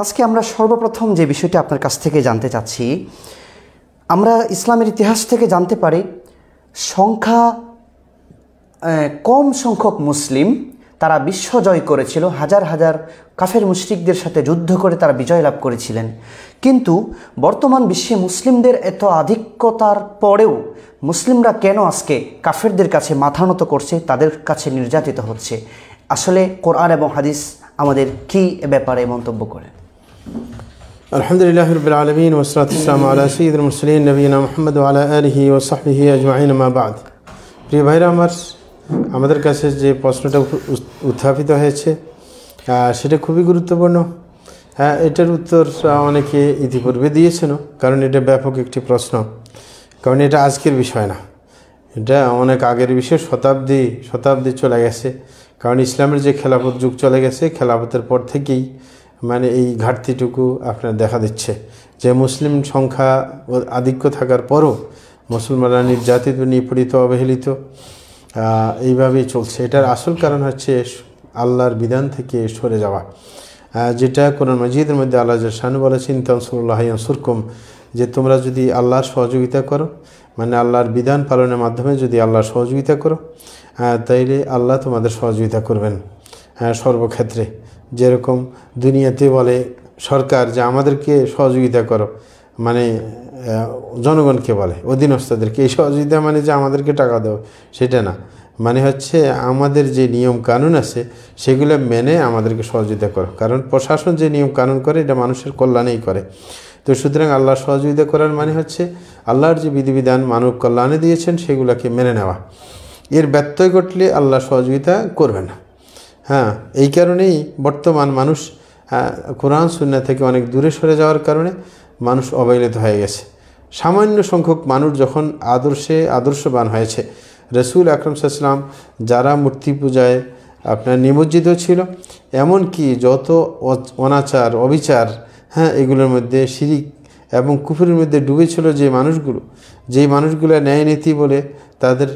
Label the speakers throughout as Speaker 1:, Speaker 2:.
Speaker 1: আজকে আমরা সর্বপ্রথম যে বিষয়টি আপনার কাছ থেকে জানতে চাচ্ছি, আমরা ইসলামের ইতিহাস থেকে জানতে পারি সংখ্যা কম সংখ্যক মুসলিম তারা বিশ্ব জয় করেছিল, হাজার হাজার কাফের মুশরিকদের সাথে যুদ্ধ করে তারা বিজয় লাভ করেছিলেন। কিন্তু বর্তমান বিশ্বে মুসলিমদের এত আধিক্যতার পরেও মুসলিমরা কেন আজকে কাফেরদের কাছে মাথা নত করছে, তাদের কাছে নির্যাতিত হচ্ছে? আসলে কোরআন এবং হাদিস আমাদের কি এ ব্যাপারে মন্তব্য করেন?
Speaker 2: আলহামদুলিল্লাহ রাব্বিল আলামিন ওয়াসসালাতু ওয়াসসালামু আলা সাইয়্যিদিল মুরসালিন নবিয়িনা মুহাম্মদ ওয়া আলা আলিহি ওয়া সাহবিহি আজমাইন, মা বাদ। প্রিয় ভাইরা আমার, আমাদের কাছে যে প্রশ্নটা উত্থাপিত হয়েছে সেটা খুবই গুরুত্বপূর্ণ। এটার উত্তর অনেকে ইতিপূর্বে দিয়েছেন, কারণ এটা ব্যাপক একটি প্রশ্ন। কারণ এটা আজকের বিষয় না, এটা অনেক আগের বিষয়, শতাব্দী চলে গেছে। কারণ ইসলামের যে খেলাফত যুগ চলে গেছে, খেলাফতের পর থেকেই মানে এই ঘাটতিটুকু আপনার দেখা দিচ্ছে যে মুসলিম সংখ্যা আধিক্য থাকার পরও মুসলমানরা নির্যাতিত, নিপীড়িত, অবহেলিত এইভাবেই চলছে। এটার আসল কারণ হচ্ছে আল্লাহর বিধান থেকে সরে যাওয়া, যেটা কোরআন মাজিদের মধ্যে আল্লাহ শান বলেছেন তানসুরুল্লাহ ইয়ানসুরকুম, যে তোমরা যদি আল্লাহর সহযোগিতা করো, মানে আল্লাহর বিধান পালনের মাধ্যমে যদি আল্লাহর সহযোগিতা করো, তাইলে আল্লাহ তোমাদের সহযোগিতা করবেন সর্বক্ষেত্রে। যেরকম দুনিয়াতে বলে সরকার যে আমাদেরকে সহযোগিতা করো, মানে জনগণকে বলে, অধীনস্থদেরকে। এই সহযোগিতা মানে যে আমাদেরকে টাকা দাও, সেটা না। মানে হচ্ছে আমাদের যে নিয়ম কানুন আছে সেগুলো মেনে আমাদেরকে সহযোগিতা করো। কারণ প্রশাসন যে নিয়ম কানুন করে এটা মানুষের কল্যাণেই করে। তো সুতরাং আল্লাহর সহযোগিতা করার মানে হচ্ছে আল্লাহর যে বিধিবিধান মানব কল্যাণে দিয়েছেন সেগুলোকে মেনে নেওয়া। এর ব্যত্যয় ঘটলে আল্লাহ সহযোগিতা করবে না। এই কারণেই বর্তমান মানুষ কোরআন সুন্নাহ থেকে অনেক দূরে সরে যাওয়ার কারণে মানুষ অবহেলিত হয়ে গেছে। সামান্য সংখ্যক মানুষ যখন আদর্শবান হয়েছে, রসুল আকরাম সাল্লাল্লাহু আলাইহি ওয়াসাল্লাম যারা মূর্তি পূজায় আপনার নিমজ্জিত ছিল, এমনকি যত অনাচার অবিচার এগুলোর মধ্যে শিরিক এবং কুফরের মধ্যে ডুবেছিল যেই মানুষগুলো ন্যায় নীতি বলে তাদের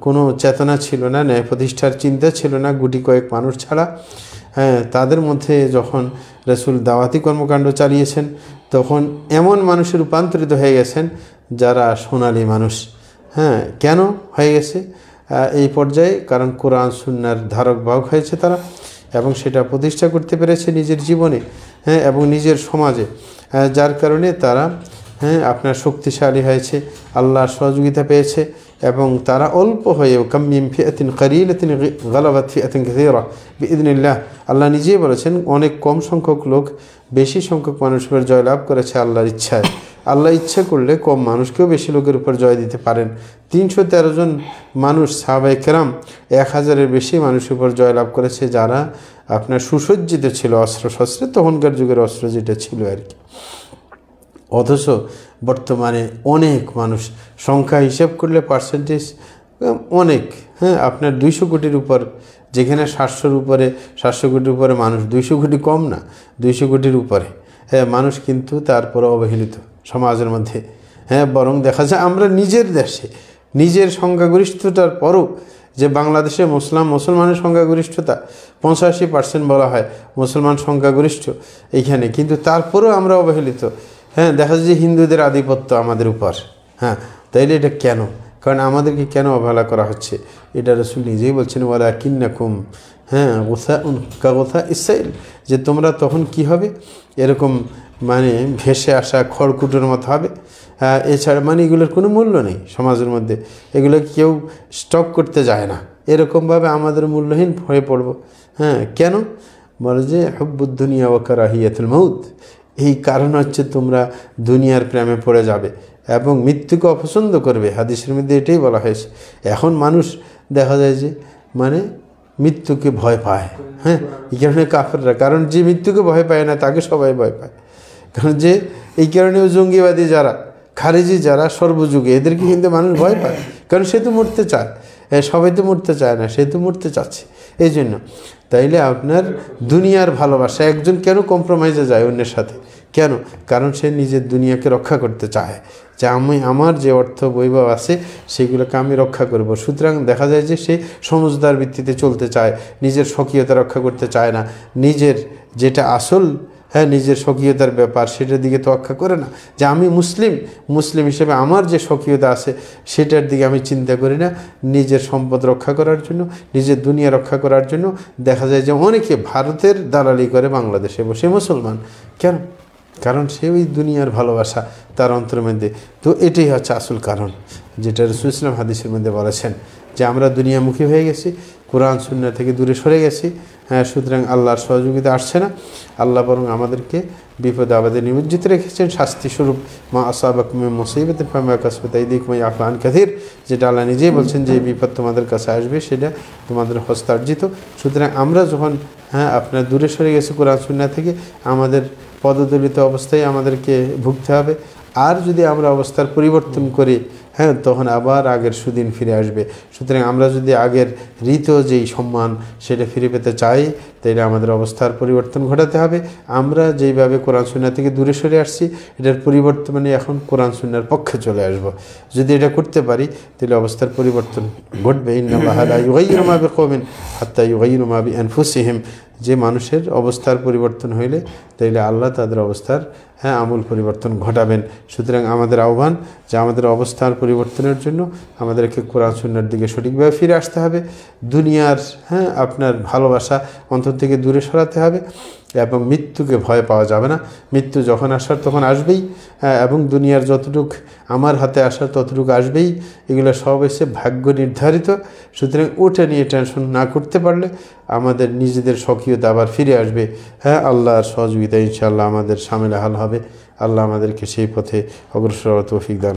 Speaker 2: কোনো চেতনা ছিল না, ন্যায় প্রতিষ্ঠার চিন্তা ছিল না, গুটি কয়েক মানুষ ছাড়া, তাদের মধ্যে যখন রসুল দাওয়াতি কর্মকাণ্ড চালিয়েছেন তখন এমন মানুষে রূপান্তরিত হয়ে গেছেন যারা সোনালী মানুষ। কেন হয়ে গেছে এই পর্যায়ে? কারণ কোরআন সুন্নাহর ধারক বাহক হয়েছে তারা, এবং সেটা প্রতিষ্ঠা করতে পেরেছে নিজের জীবনে এবং নিজের সমাজে, যার কারণে তারা আপনার শক্তিশালী হয়েছে, আল্লাহর সহযোগিতা পেয়েছে, এবং তারা অল্প হয়েও কামিম ফিআতিন কালিলাতিন গালাবাত ফিআতিন কাসীরা বিইذنিল্লাহ, আল্লাহ নিজেই বলেছেন অনেক কম সংখ্যক লোক বেশি সংখ্যক মানুষের উপর জয়লাভ করেছে আল্লাহর ইচ্ছায়। আল্লাহ ইচ্ছা করলে কম মানুষকেও বেশি লোকের উপর জয় দিতে পারেন। 313 জন মানুষ সাহাবায়ে কেরাম 1000-এর বেশি মানুষের উপর জয়লাভ করেছে, যারা আপনার সুসজ্জিত ছিল অস্ত্র শস্ত্রে, তখনকার যুগের অস্ত্র যেটা ছিল আর কি। অথচ বর্তমানে অনেক মানুষ, সংখ্যা হিসাব করলে পার্সেন্টেজ অনেক, আপনার 200 কোটির উপর, যেখানে 700 কোটির উপরে মানুষ, 200 কোটি কম না, 200 কোটির উপরে মানুষ, কিন্তু তারপরে অবহেলিত সমাজের মধ্যে। বরং দেখা যায় আমরা নিজের দেশে নিজের সংখ্যাগরিষ্ঠতার পরও, যে বাংলাদেশে মুসলমানের সংখ্যাগরিষ্ঠতা 85% বলা হয় মুসলমান সংখ্যাগরিষ্ঠ এইখানে, কিন্তু তারপরেও আমরা অবহেলিত। দেখা যায় যে হিন্দুদের আধিপত্য আমাদের উপর। তাইলে এটা কেন? কারণ আমাদেরকে কেন অবহেলা করা হচ্ছে? এটা রাসূল নিজেই বলছেন ওয়ালাকিন্নাকুম গুসাউন কাগুসা ইসাইল, যে তোমরা তখন কি হবে, এরকম মানে ভেসে আসা খড়কুটোর মতো হবে। এছাড়া মানে এগুলোর কোনো মূল্য নেই সমাজের মধ্যে, এগুলো কেউ স্টক করতে যায় না, এরকমভাবে আমাদের মূল্যহীন হয়ে পড়ব। কেন? বলে যে হুব্বুদ দুনিয়া ওয়া কারাহিয়াতুল মাউত, এই কারণ হচ্ছে তোমরা দুনিয়ার প্রেমে পড়ে যাবে এবং মৃত্যুকে অপছন্দ করবে। হাদিসের মধ্যে এটাই বলা হয়েছে। এখন মানুষ দেখা যায় যে মানে মৃত্যুকে ভয় পায়, এই কারণে কাফেররা, কারণ যে মৃত্যুকে ভয় পায় না তাকে সবাই ভয় পায়। কারণ যে এই কারণেও জঙ্গিবাদী যারা, খারেজি যারা সর্বযুগে, এদেরকে কিন্তু মানুষ ভয় পায়, কারণ সে তো মরতে চায়। সবাই তো মরতে চায় না, সে তো মরতে চাচ্ছে। এই জন্য তাইলে আপনার দুনিয়ার ভালোবাসা, একজন কেন কম্প্রোমাইজে যায় অন্যের সাথে? কেন? কারণ সে নিজের দুনিয়াকে রক্ষা করতে চায়, যে আমার যে অর্থ বৈভব আছে সেগুলোকে আমি রক্ষা করব। সুতরাং দেখা যায় যে সে সমজদার ভিত্তিতে চলতে চায়, নিজের স্বকীয়তা রক্ষা করতে চায় না, নিজের যেটা আসল হ্যাঁ নিজের স্বকীয়তার ব্যাপার সেটার দিকে তোয়াক্কা করে না, যে আমি মুসলিম হিসেবে আমার যে স্বকীয়তা আছে সেটার দিকে আমি চিন্তা করি না। নিজের সম্পদ রক্ষা করার জন্য, নিজের দুনিয়া রক্ষা করার জন্য দেখা যায় যে অনেকে ভারতের দালালি করে বাংলাদেশে বসে মুসলমান। কেন? কারণ সে ওই দুনিয়ার ভালোবাসা তার অন্তরের মধ্যে। তো এটাই হচ্ছে আসল কারণ, যেটা রাসূল সাল্লাল্লাহু আলাইহি হাদিসের মধ্যে বলেছেন যে আমরা দুনিয়ামুখী হয়ে গেছি, কোরআন সুন্নাহ থেকে দূরে সরে গেছি। হ্যাঁ, সুতরাং আল্লাহর সহযোগিতা আসছে না। আল্লাহ বরং আমাদেরকে বিপদে আপদে নিমজ্জিত রেখেছেন। শাস্তিস্বরূপ মা আসাবাকুম মিন মুসিবাতিন ফাবিমা কাসাবাত আইদিকুম ওয়া ইয়াফু আন কাসীর, যেটা আল্লাহ নিজেই বলছেন যে বিপদ তোমাদের কাছে আসবে সেটা তোমাদের হস্তার্জিত। সুতরাং আমরা যখন আপনার দূরে সরে গেছি কোরআন সুন্নাহ থেকে, আমাদের পদদলিত অবস্থায় আমাদেরকে ভুগতে হবে। আর যদি আমরা অবস্থার পরিবর্তন করি, তখন আবার আগের সুদিন ফিরে আসবে। সুতরাং আমরা যদি আগের রীত যেই সম্মান সেটা ফিরে পেতে চাই, তাইলে আমাদের অবস্থার পরিবর্তন ঘটাতে হবে। আমরা যেইভাবে কোরআন সুন্নাহ থেকে দূরে সরে আসছি, এটার পরিবর্তনে এখন কোরআন সুন্নাহর পক্ষে চলে আসব। যদি এটা করতে পারি তাহলে অবস্থার পরিবর্তন ঘটবে। ইন্নাল্লাহা লা ইউগাইয়িরু মা বিকওমিন হাত্তা ইউগাইয়িরু মা বিআনফুসিহিম, যে মানুষের অবস্থার পরিবর্তন হইলে তাইলে আল্লাহ তাদের অবস্থার আমূল পরিবর্তন ঘটাবেন। সুতরাং আমাদের আহ্বান যে আমাদের অবস্থার পরিবর্তনের জন্য আমাদেরকে কোরআন সুন্নাহর দিকে সঠিকভাবে ফিরে আসতে হবে। দুনিয়ার আপনার ভালোবাসা অন্তর থেকে দূরে সরাতে হবে এবং মৃত্যুকে ভয় পাওয়া যাবে না। মৃত্যু যখন আসার তখন আসবেই, এবং দুনিয়ার যতটুক আমার হাতে আসার ততটুকু আসবেই। এগুলো সব এসে ভাগ্য নির্ধারিত। সুতরাং ওটা নিয়ে টেনশন না করতে পারলে আমাদের নিজেদের স্বকীয়তা আবার ফিরে আসবে। আল্লাহর সহযোগিতা ইনশাআল্লাহ আমাদের শামিল হাল হবে। আল্লাহ আমাদেরকে সেই পথে অগ্রসর তৌফিক দান।